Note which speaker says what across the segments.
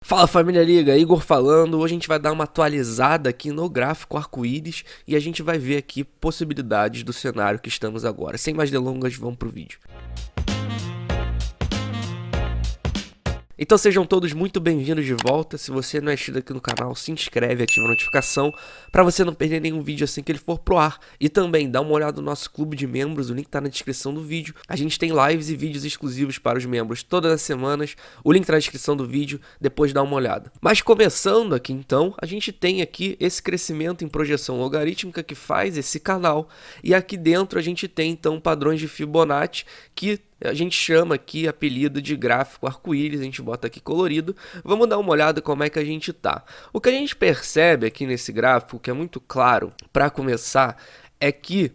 Speaker 1: Fala família Liga, Igor falando. Hoje a gente vai dar uma atualizada aqui no gráfico arco-íris e a gente vai ver aqui possibilidades do cenário que estamos agora. Sem mais delongas, vamos pro vídeo. Então sejam todos muito bem-vindos de volta. Se você não é inscrito aqui no canal, se inscreve, ativa a notificação para você não perder nenhum vídeo assim que ele for pro ar. E também dá uma olhada no nosso clube de membros, o link tá na descrição do vídeo. A gente tem lives e vídeos exclusivos para os membros todas as semanas. O link tá na descrição do vídeo, depois dá uma olhada. Mas começando aqui então, a gente tem aqui esse crescimento em projeção logarítmica que faz esse canal. E aqui dentro a gente tem então padrões de Fibonacci que a gente chama aqui apelido de gráfico arco-íris, a gente bota aqui colorido. Vamos dar uma olhada como é que a gente tá. O que a gente percebe aqui nesse gráfico, que é muito claro para começar, é que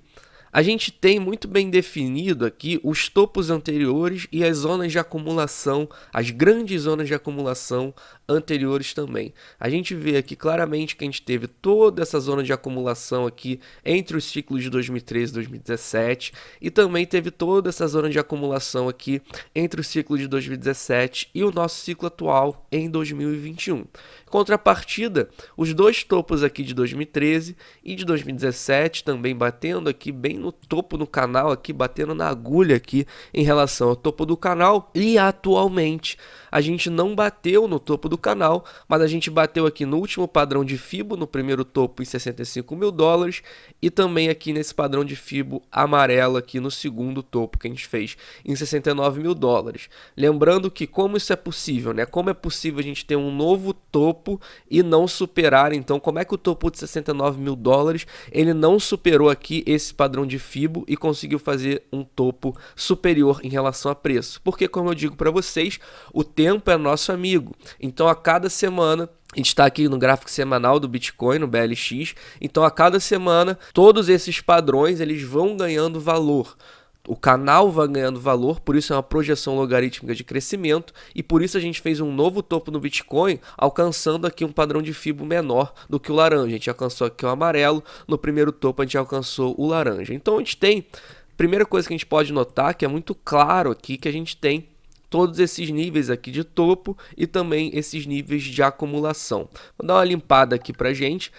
Speaker 1: a gente tem muito bem definido aqui os topos anteriores e as zonas de acumulação, as grandes zonas de acumulação anteriores também. A gente vê aqui claramente que a gente teve toda essa zona de acumulação aqui entre os ciclos de 2013 e 2017 e também teve toda essa zona de acumulação aqui entre o ciclo de 2017 e o nosso ciclo atual em 2021. Contrapartida, os dois topos aqui de 2013 e de 2017 também batendo aqui bem no topo do canal, aqui batendo na agulha aqui em relação ao topo do canal. E atualmente a gente não bateu no topo do canal, mas a gente bateu aqui no último padrão de Fibo, no primeiro topo em 65 mil dólares e também aqui nesse padrão de Fibo amarelo aqui no segundo topo que a gente fez em 69 mil dólares. Lembrando que como isso é possível, né? Como é possível a gente ter um novo topo e não superar, então como é que o topo de 69 mil dólares ele não superou aqui esse padrão de Fibo e conseguiu fazer um topo superior em relação a preço? Porque como eu digo para vocês, o tempo é nosso amigo, então a cada semana a gente está aqui no gráfico semanal do Bitcoin, no BLX, então a cada semana todos esses padrões eles vão ganhando valor. O canal vai ganhando valor, por isso é uma projeção logarítmica de crescimento e por isso a gente fez um novo topo no Bitcoin, alcançando aqui um padrão de Fibo menor do que o laranja. A gente alcançou aqui o amarelo, no primeiro topo a gente alcançou o laranja. Então a gente tem, primeira coisa que a gente pode notar, que é muito claro aqui, que a gente tem todos esses níveis aqui de topo e também esses níveis de acumulação. Vou dar uma limpada aqui pra gente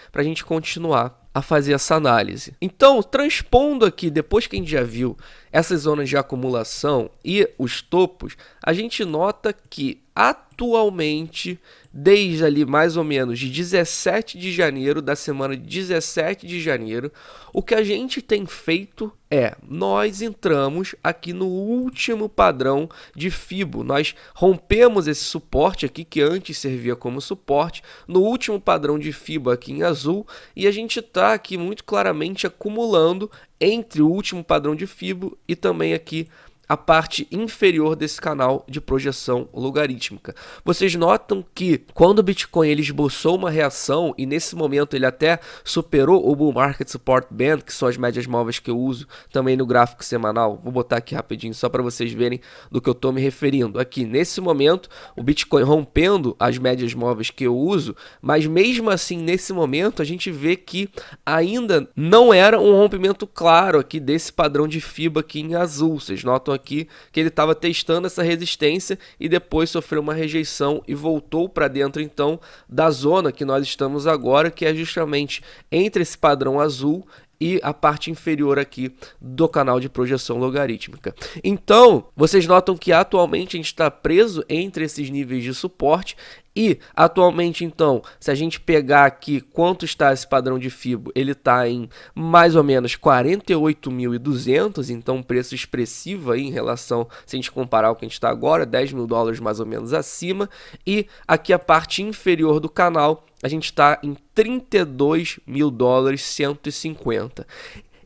Speaker 1: continuar a fazer essa análise. Então, transpondo aqui, depois que a gente já viu essas zonas de acumulação e os topos, a gente nota que atualmente, desde ali mais ou menos de 17 de janeiro, da semana de 17 de janeiro, o que a gente tem feito é, nós entramos aqui no último padrão de Fibo, nós rompemos esse suporte aqui que antes servia como suporte, no último padrão de Fibo aqui em azul, e a gente está aqui muito claramente acumulando entre o último padrão de Fibo e também aqui a parte inferior desse canal de projeção logarítmica. Vocês notam que quando o Bitcoin ele esboçou uma reação e nesse momento ele até superou o Bull Market Support Band, que são as médias móveis que eu uso também no gráfico semanal. Vou botar aqui rapidinho só para vocês verem do que eu estou me referindo. Aqui nesse momento o Bitcoin rompendo as médias móveis que eu uso, mas mesmo assim nesse momento a gente vê que ainda não era um rompimento claro aqui desse padrão de Fibo aqui em azul. Vocês notam aqui que ele estava testando essa resistência e depois sofreu uma rejeição e voltou para dentro então da zona que nós estamos agora, que é justamente entre esse padrão azul e a parte inferior aqui do canal de projeção logarítmica. Então, vocês notam que atualmente a gente está preso entre esses níveis de suporte e atualmente então, se a gente pegar aqui quanto está esse padrão de Fibo, ele está em mais ou menos 48.200, então um preço expressivo aí em relação, se a gente comparar o que a gente está agora, 10 mil dólares mais ou menos acima, e aqui a parte inferior do canal, a gente está em 32 mil dólares 150.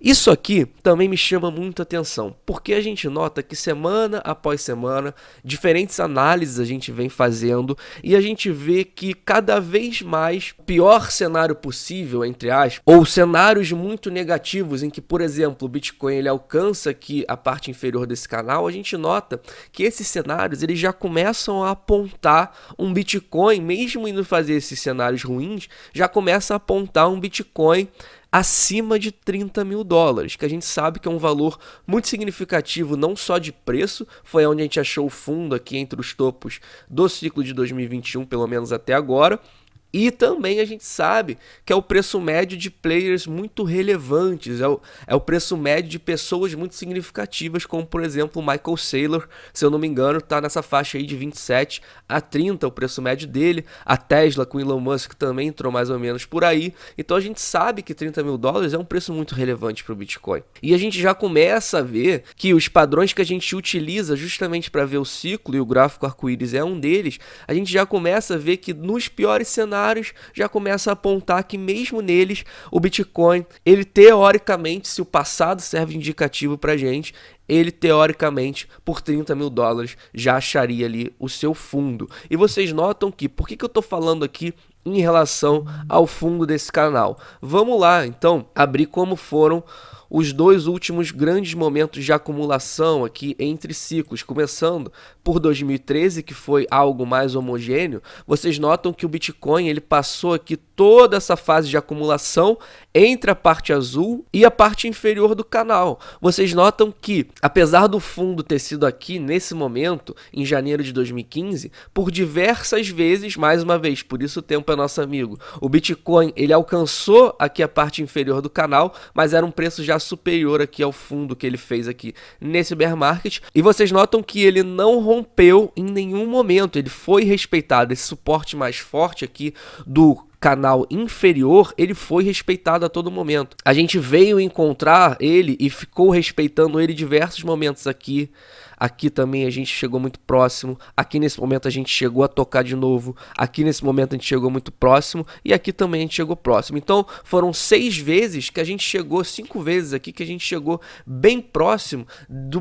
Speaker 1: Isso aqui também me chama muito atenção, porque a gente nota que semana após semana, diferentes análises a gente vem fazendo e a gente vê que cada vez mais, pior cenário possível, entre aspas, ou cenários muito negativos em que, por exemplo, o Bitcoin ele alcança aqui a parte inferior desse canal, a gente nota que esses cenários eles já começam a apontar um Bitcoin, mesmo indo fazer esses cenários ruins, já começa a apontar um Bitcoin acima de 30 mil dólares, que a gente sabe que é um valor muito significativo, não só de preço, foi onde a gente achou o fundo aqui entre os topos do ciclo de 2021, pelo menos até agora. E também a gente sabe que é o preço médio de players muito relevantes, é o preço médio de pessoas muito significativas, como por exemplo o Michael Saylor, se eu não me engano, está nessa faixa aí de 27 a 30, o preço médio dele. A Tesla com Elon Musk também entrou mais ou menos por aí. Então a gente sabe que 30 mil dólares é um preço muito relevante para o Bitcoin. E a gente já começa a ver que os padrões que a gente utiliza justamente para ver o ciclo, e o gráfico arco-íris é um deles, a gente já começa a ver que nos piores cenários já começa a apontar que mesmo neles o Bitcoin, ele teoricamente, se o passado serve de indicativo pra gente, ele teoricamente por 30 mil dólares já acharia ali o seu fundo. E vocês notam que, por que eu tô falando aqui em relação ao fundo desse canal? Vamos lá então abrir como foram os dois últimos grandes momentos de acumulação aqui entre ciclos, começando por 2013, que foi algo mais homogêneo. Vocês notam que o Bitcoin ele passou aqui toda essa fase de acumulação entre a parte azul e a parte inferior do canal. Vocês notam que, apesar do fundo ter sido aqui nesse momento, em janeiro de 2015, por diversas vezes, mais uma vez, por isso o tempo é nosso amigo, o Bitcoin ele alcançou aqui a parte inferior do canal, mas era um preço já superior aqui ao fundo que ele fez aqui nesse bear market. E vocês notam que ele não rompeu em nenhum momento, ele foi respeitado. Esse suporte mais forte aqui do canal inferior, ele foi respeitado a todo momento. A gente veio encontrar ele e ficou respeitando ele em diversos momentos aqui. Aqui também a gente chegou muito próximo. Aqui nesse momento a gente chegou a tocar de novo. Aqui nesse momento a gente chegou muito próximo. E aqui também a gente chegou próximo. Então foram 6 vezes que a gente chegou, 5 vezes aqui que a gente chegou bem próximo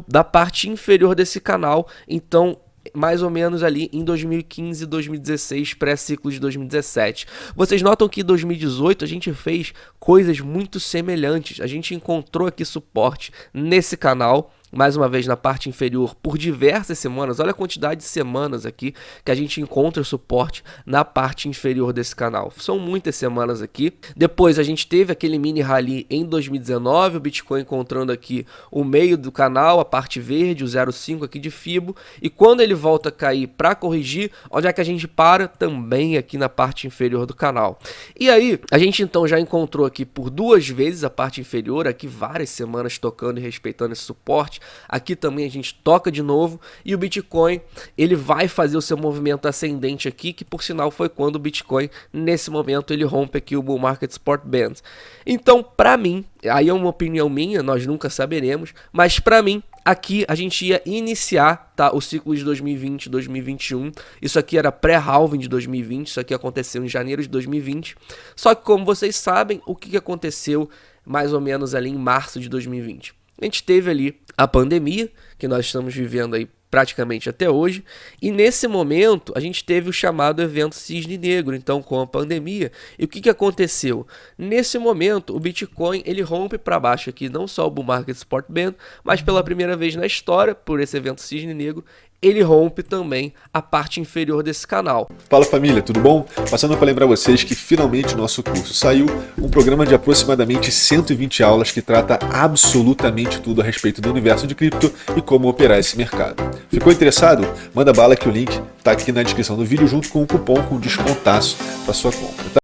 Speaker 1: da parte inferior desse canal. Então mais ou menos ali em 2015, 2016, pré-ciclo de 2017. Vocês notam que em 2018 a gente fez coisas muito semelhantes. A gente encontrou aqui suporte nesse canal, mais uma vez na parte inferior, por diversas semanas. Olha a quantidade de semanas aqui que a gente encontra suporte na parte inferior desse canal. São muitas semanas aqui. Depois a gente teve aquele mini rally em 2019, o Bitcoin encontrando aqui o meio do canal, a parte verde, o 0,5 aqui de Fibo. E quando ele volta a cair para corrigir, onde é que a gente para? Também aqui na parte inferior do canal. E aí, a gente então já encontrou aqui por 2 vezes a parte inferior, aqui várias semanas tocando e respeitando esse suporte. Aqui também a gente toca de novo e o Bitcoin ele vai fazer o seu movimento ascendente aqui, que por sinal foi quando o Bitcoin nesse momento ele rompe aqui o Bull Market Support Band. Então para mim, aí é uma opinião minha, nós nunca saberemos, mas para mim aqui a gente ia iniciar, tá, o ciclo de 2020, 2021. Isso aqui era pré-halving de 2020, isso aqui aconteceu em janeiro de 2020. Só que como vocês sabem, o que aconteceu mais ou menos ali em março de 2020? A gente teve ali a pandemia, que nós estamos vivendo aí praticamente até hoje, e nesse momento a gente teve o chamado evento Cisne Negro, então com a pandemia. E o que aconteceu? Nesse momento o Bitcoin ele rompe para baixo aqui, não só o Bull Market Support Band, mas pela primeira vez na história, por esse evento Cisne Negro, ele rompe também a parte inferior desse canal.
Speaker 2: Fala família, tudo bom? Passando para lembrar vocês que finalmente o nosso curso saiu, um programa de aproximadamente 120 aulas que trata absolutamente tudo a respeito do universo de cripto e como operar esse mercado. Ficou interessado? Manda bala que o link está aqui na descrição do vídeo junto com um cupom com descontaço para sua compra. Tá?